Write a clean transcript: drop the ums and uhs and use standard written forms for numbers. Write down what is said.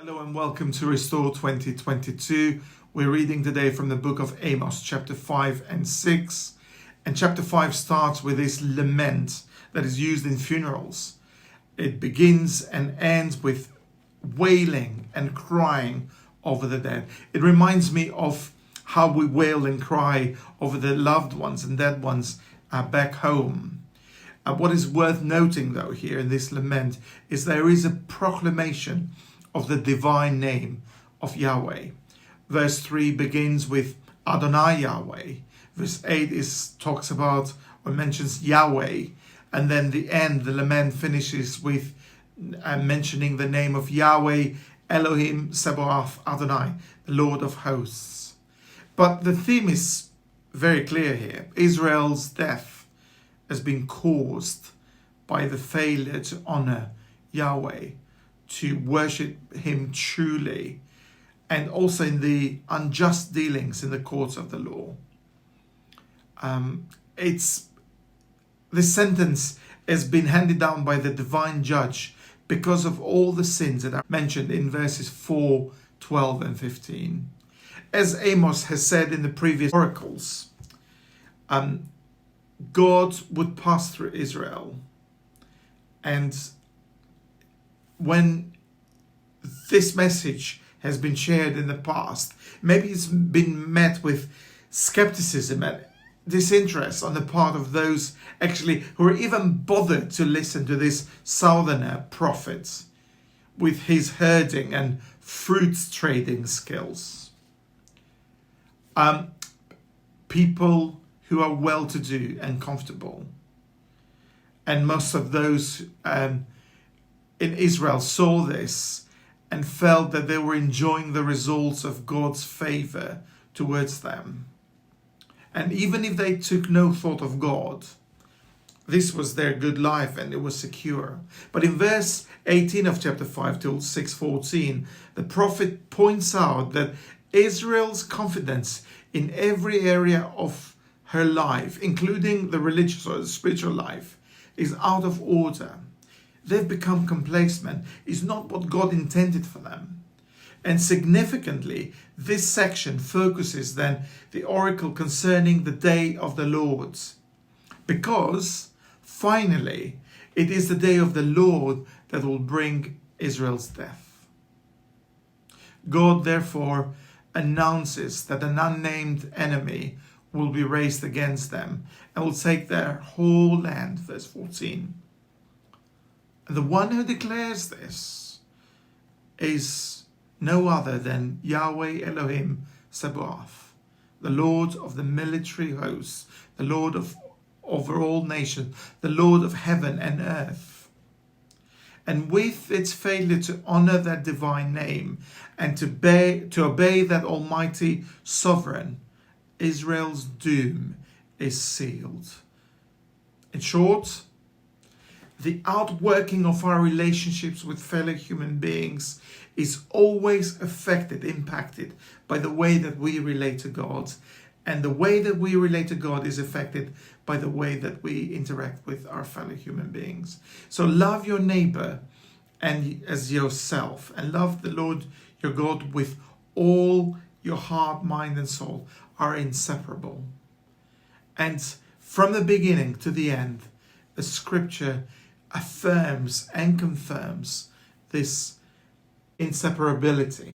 Hello and welcome to Restore 2022. We're reading today from the book of Amos, chapter 5 and 6. And chapter 5 starts with this lament that is used in funerals. It begins and ends with wailing and crying over the dead. It reminds me of how we wail and cry over the loved ones and dead ones back home. What is worth noting though here in this lament is there is a proclamation of the divine name of Yahweh. Verse 3 begins with Adonai Yahweh. Verse 8 talks about or mentions Yahweh. And then the lament finishes with mentioning the name of Yahweh, Elohim, Sabaoth, Adonai, the Lord of hosts. But the theme is very clear here. Israel's death has been caused by the failure to honor Yahweh, to worship him truly, and also in the unjust dealings in the courts of the law. This sentence has been handed down by the divine judge because of all the sins that are mentioned in verses 4, 12 and 15. As Amos has said in the previous oracles, God would pass through Israel, and when this message has been shared in the past, maybe it's been met with skepticism and disinterest on the part of those actually who are even bothered to listen to this southerner prophet with his herding and fruits trading skills. People who are well-to-do and comfortable. And most of those in Israel saw this and felt that they were enjoying the results of God's favor towards them. And even if they took no thought of God, this was their good life and it was secure. But in verse 18 of chapter 5 till 6:14, the prophet points out that Israel's confidence in every area of her life, including the religious or the spiritual life, is out of order. They've become complacent. It's not what God intended for them. And significantly, this section focuses then the oracle concerning the day of the Lord. Because finally, it is the day of the Lord that will bring Israel's death. God therefore announces that an unnamed enemy will be raised against them and will take their whole land, verse 14. And the one who declares this is no other than Yahweh Elohim Sabaoth, the Lord of the military hosts, the Lord over all nations, the Lord of heaven and earth. And with its failure to honor that divine name and to obey that almighty sovereign, Israel's doom is sealed. In short, the outworking of our relationships with fellow human beings is always impacted by the way that we relate to God. And the way that we relate to God is affected by the way that we interact with our fellow human beings. So love your neighbor and as yourself, and love the Lord your God with all your heart, mind, and soul are inseparable. And from the beginning to the end, the scripture affirms and confirms this inseparability.